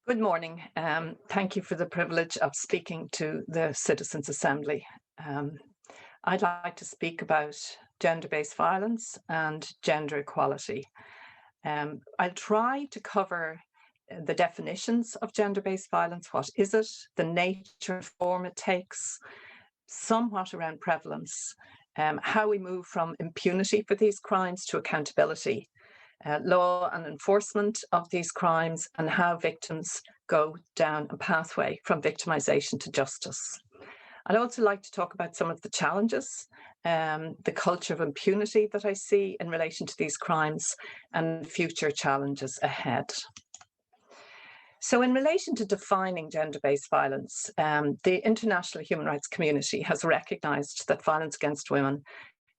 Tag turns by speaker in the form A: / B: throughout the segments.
A: Good morning. Thank you for the privilege of speaking to the Citizens' Assembly. I'd like to speak about gender-based violence and gender equality. I'll try to cover the definitions of gender-based violence. What is it? The nature and form it takes, somewhat around prevalence, how we move from impunity for these crimes to accountability, law and enforcement of these crimes, and how victims go down a pathway from victimisation to justice. I'd also like to talk about some of the challenges, the culture of impunity that I see in relation to these crimes, and future challenges ahead. So in relation to defining gender-based violence, the international human rights community has recognised that violence against women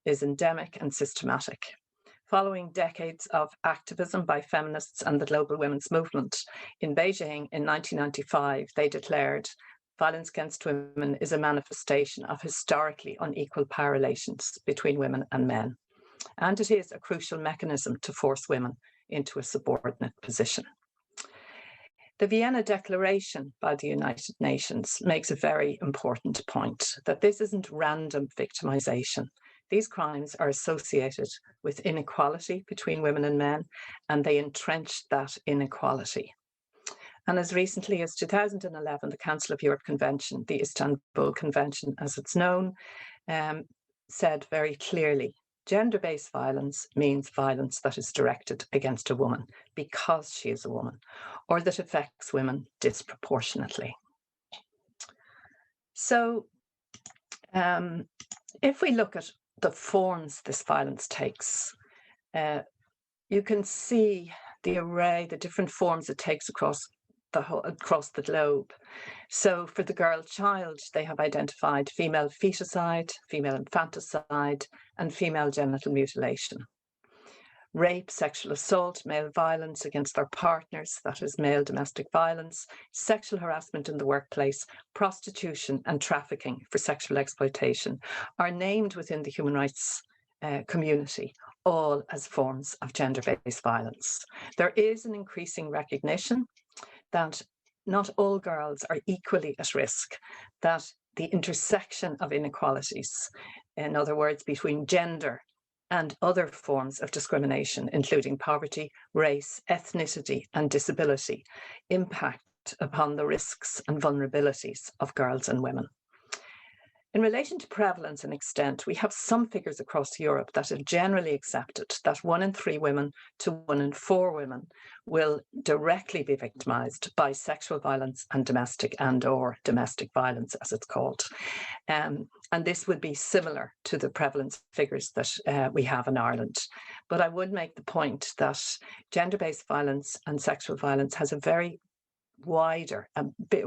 A: is endemic and systematic. Following decades of activism by feminists and the global women's movement in Beijing in 1995, they declared violence against women is a manifestation of historically unequal power relations between women and men, and it is a crucial mechanism to force women into a subordinate position. The Vienna Declaration by the United Nations makes a very important point that this isn't random victimization. These crimes are associated with inequality between women and men, and they entrench that inequality. And as recently as 2011, the Council of Europe Convention, the Istanbul Convention as it's known, said very clearly, gender-based violence means violence that is directed against a woman because she is a woman, or that affects women disproportionately. So if we look at the forms this violence takes, you can see the array, the different forms it takes across the globe. So for the girl child, they have identified female feticide, female infanticide, and female genital mutilation. Rape, sexual assault, male violence against their partners, that is male domestic violence, sexual harassment in the workplace, prostitution and trafficking for sexual exploitation are named within the human rights community, all as forms of gender-based violence. There is an increasing recognition that not all girls are equally at risk, that the intersection of inequalities, in other words, between gender and other forms of discrimination, including poverty, race, ethnicity, and disability, impact upon the risks and vulnerabilities of girls and women. In relation to prevalence and extent, we have some figures across Europe that are generally accepted that 1 in 3 women to 1 in 4 women will directly be victimised by sexual violence and or domestic violence, as it's called. And this would be similar to the prevalence figures that we have in Ireland. But I would make the point that gender-based violence and sexual violence has a bit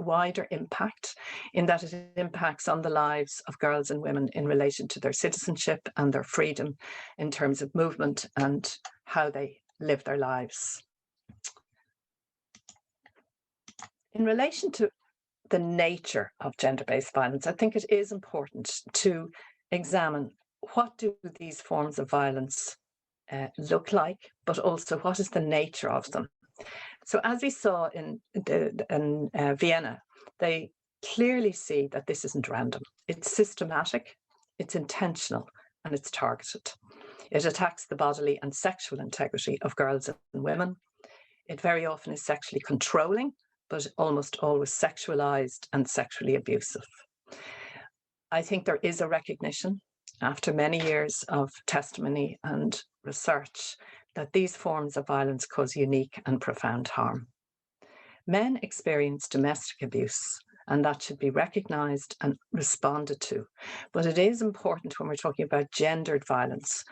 A: wider impact in that it impacts on the lives of girls and women in relation to their citizenship and their freedom in terms of movement and how they live their lives. In relation to the nature of gender-based violence, I think it is important to examine what do these forms of violence look like, but also what is the nature of them. So as we saw in Vienna, they clearly see that this isn't random. It's systematic, it's intentional, and it's targeted. It attacks the bodily and sexual integrity of girls and women. It very often is sexually controlling, but almost always sexualized and sexually abusive. I think there is a recognition after many years of testimony and research that these forms of violence cause unique and profound harm. Men experience domestic abuse, and that should be recognised and responded to. But it is important when we're talking about gendered violence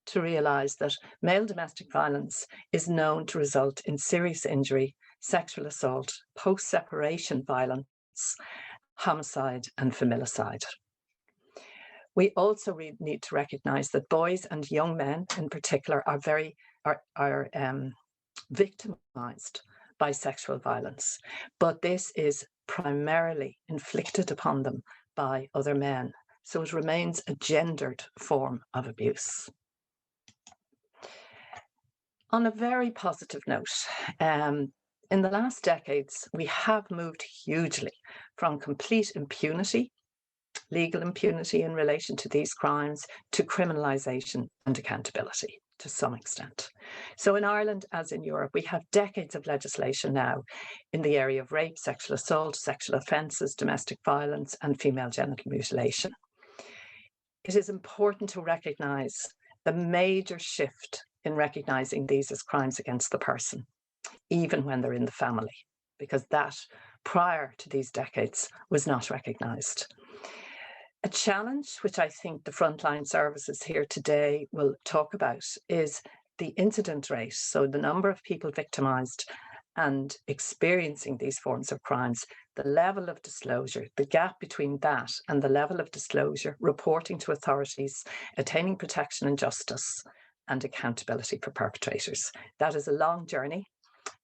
A: to realise that male domestic violence is known to result in serious injury, sexual assault, post-separation violence, homicide, and familicide. We also need to recognise that boys and young men in particular are victimised by sexual violence, but this is primarily inflicted upon them by other men. So it remains a gendered form of abuse. On a very positive note, in the last decades, we have moved hugely from complete impunity, legal impunity in relation to these crimes, to criminalisation and accountability to some extent. So in Ireland, as in Europe, we have decades of legislation now in the area of rape, sexual assault, sexual offences, domestic violence and female genital mutilation. It is important to recognise the major shift in recognising these as crimes against the person, even when they're in the family, because that, prior to these decades, was not recognised. A challenge, which I think the frontline services here today will talk about, is the incident rate. So the number of people victimised and experiencing these forms of crimes, the level of disclosure, the gap between that and the level of disclosure, reporting to authorities, attaining protection and justice, and accountability for perpetrators. That is a long journey.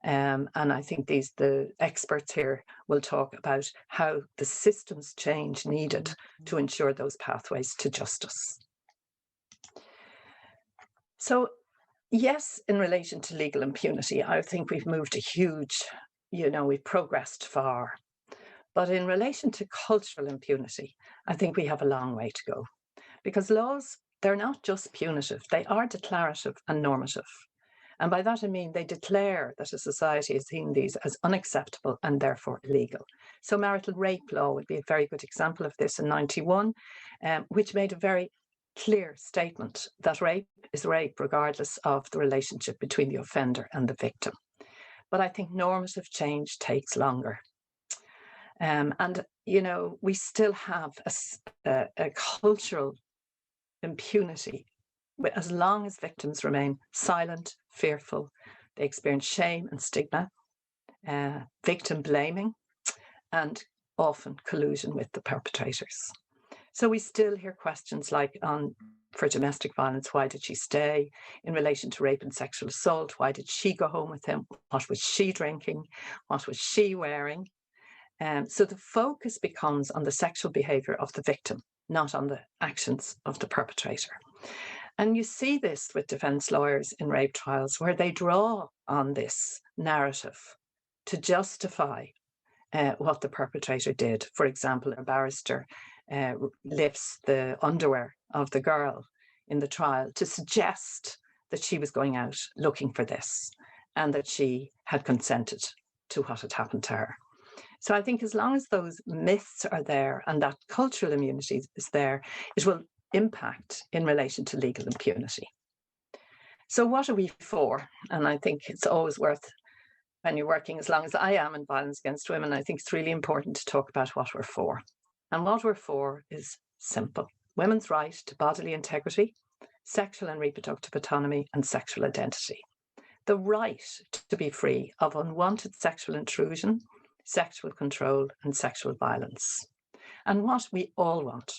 A: And I think the experts here will talk about how the systems change needed to ensure those pathways to justice. So, yes, in relation to legal impunity, I think we've moved a huge, we've progressed far. But in relation to cultural impunity, I think we have a long way to go. Because laws, they're not just punitive, they are declarative and normative. And by that I mean they declare that a society has seen these as unacceptable and therefore illegal. So marital rape law would be a very good example of this in 91, which made a very clear statement that rape is rape regardless of the relationship between the offender and the victim. But I think normative change takes longer. We still have a cultural impunity. As long as victims remain silent, fearful, they experience shame and stigma, victim blaming, and often collusion with the perpetrators. So we still hear questions like for domestic violence, why did she stay? In relation to rape and sexual assault, why did she go home with him? What was she drinking? What was she wearing? So the focus becomes on the sexual behaviour of the victim, not on the actions of the perpetrator. And you see this with defence lawyers in rape trials, where they draw on this narrative to justify what the perpetrator did. For example, a barrister lifts the underwear of the girl in the trial to suggest that she was going out looking for this and that she had consented to what had happened to her. So I think as long as those myths are there and that cultural immunity is there, it will impact in relation to legal impunity. So what are we for? And I think it's always worth, when you're working as long as I am in violence against women, I think it's really important to talk about what we're for. And what we're for is simple: women's right to bodily integrity, sexual and reproductive autonomy, and sexual identity. The right to be free of unwanted sexual intrusion, sexual control, and sexual violence. And what we all want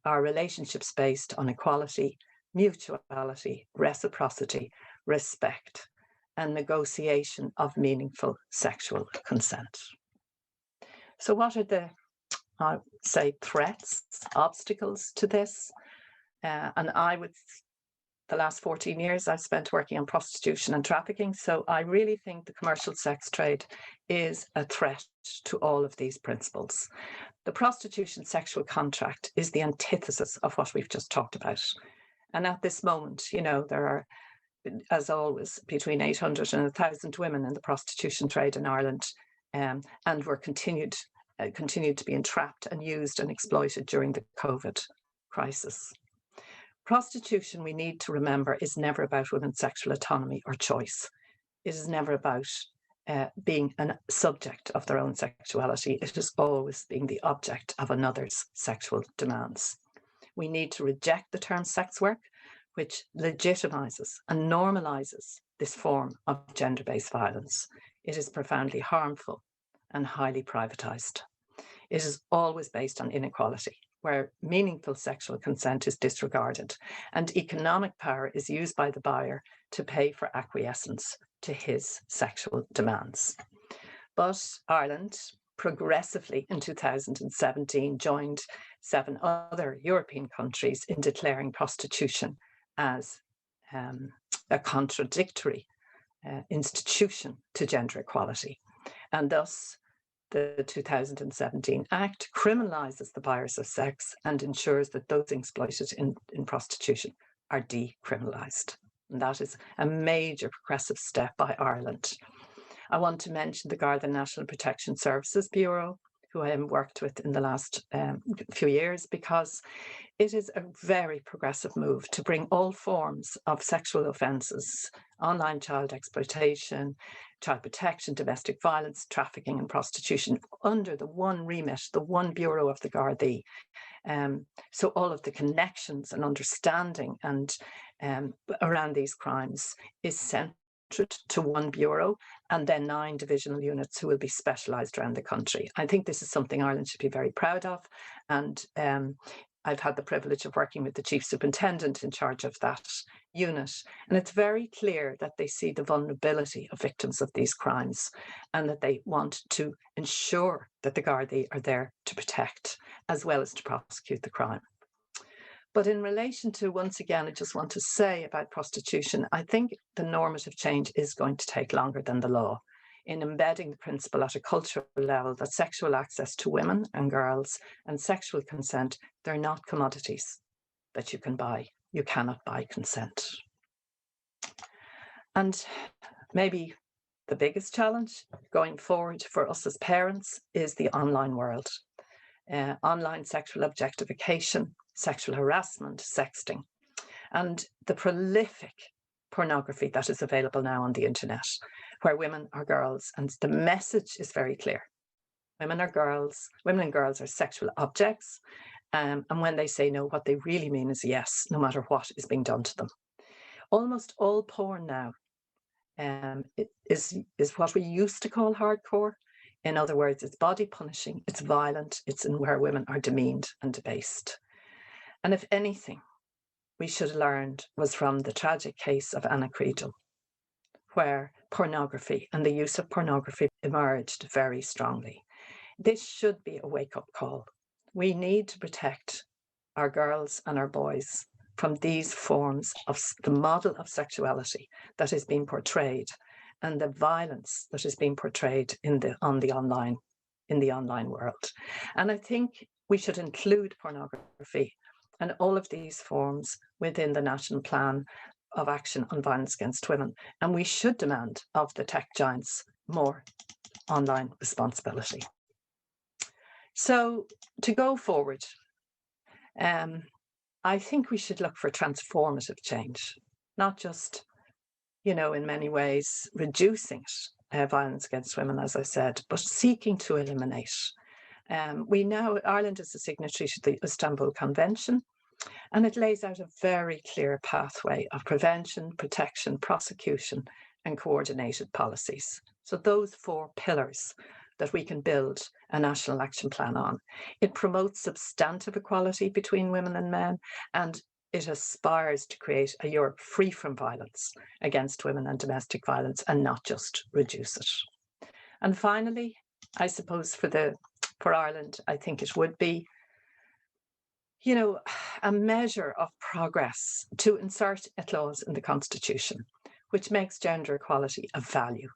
A: are relationships based on equality, mutuality, reciprocity, respect, and negotiation of meaningful sexual consent. So what are the, I would say, threats, obstacles to this? The last 14 years I've spent working on prostitution and trafficking, so I really think the commercial sex trade is a threat to all of these principles. The prostitution sexual contract is the antithesis of what we've just talked about. And at this moment, there are, as always, between 800 and 1,000 women in the prostitution trade in Ireland, and were continued to be entrapped and used and exploited during the COVID crisis. Prostitution, we need to remember, is never about women's sexual autonomy or choice. It is never about being a subject of their own sexuality. It is always being the object of another's sexual demands. We need to reject the term sex work, which legitimizes and normalizes this form of gender-based violence. It is profoundly harmful and highly privatized. It is always based on inequality, where meaningful sexual consent is disregarded and economic power is used by the buyer to pay for acquiescence to his sexual demands. But Ireland progressively in 2017 joined 7 other European countries in declaring prostitution as a contradictory institution to gender equality. And thus, the 2017 Act criminalises the buyers of sex and ensures that those exploited in prostitution are decriminalised. And that is a major progressive step by Ireland. I want to mention the Garda National Protection Services Bureau, who I have worked with in the last few years, because it is a very progressive move to bring all forms of sexual offences, online child exploitation, child protection, domestic violence, trafficking and prostitution under the one remit, the one bureau of the Gardaí. So all of the connections and understanding and around these crimes is centred to one bureau, and then 9 divisional units who will be specialised around the country. I think this is something Ireland should be very proud of, and I've had the privilege of working with the Chief Superintendent in charge of that unit, and it's very clear that they see the vulnerability of victims of these crimes and that they want to ensure that the Gardaí are there to protect as well as to prosecute the crime. But in relation to, once again, I just want to say about prostitution, I think the normative change is going to take longer than the law in embedding the principle at a cultural level that sexual access to women and girls and sexual consent, they're not commodities that you can buy. You cannot buy consent. And maybe the biggest challenge going forward for us as parents is the online world. Online sexual objectification, sexual harassment, sexting, and the prolific pornography that is available now on the internet, where women are girls, and the message is very clear. Women and girls are sexual objects, and when they say no, what they really mean is yes, no matter what is being done to them. Almost all porn now is what we used to call hardcore. In other words, it's body punishing, it's violent, it's in where women are demeaned and debased. And if anything we should have learned was from the tragic case of Anna Creedle, where pornography and the use of pornography emerged very strongly. This should be a wake-up call. We need to protect our girls and our boys from these forms of the model of sexuality that is being portrayed and the violence that is being portrayed in the online world. And I think we should include pornography and all of these forms within the National Plan of Action on Violence Against Women. And we should demand of the tech giants more online responsibility. So to go forward, I think we should look for transformative change, not just, in many ways, reducing violence against women, as I said, but seeking to eliminate. Ireland is a signatory to the Istanbul Convention, and it lays out a very clear pathway of prevention, protection, prosecution, and coordinated policies. So those 4 pillars that we can build a national action plan on. It promotes substantive equality between women and men, and it aspires to create a Europe free from violence against women and domestic violence, and not just reduce it. And finally, I suppose for Ireland, I think it would be, a measure of progress to insert a clause in the Constitution which makes gender equality a value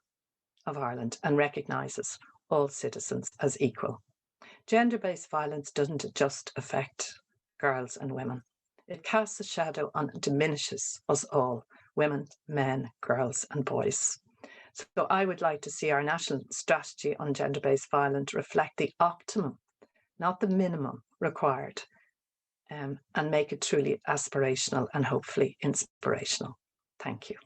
A: of Ireland and recognises all citizens as equal. Gender-based violence doesn't just affect girls and women. It casts a shadow on and diminishes us all, women, men, girls and boys. So I would like to see our national strategy on gender-based violence reflect the optimum, not the minimum required, and make it truly aspirational and hopefully inspirational. Thank you.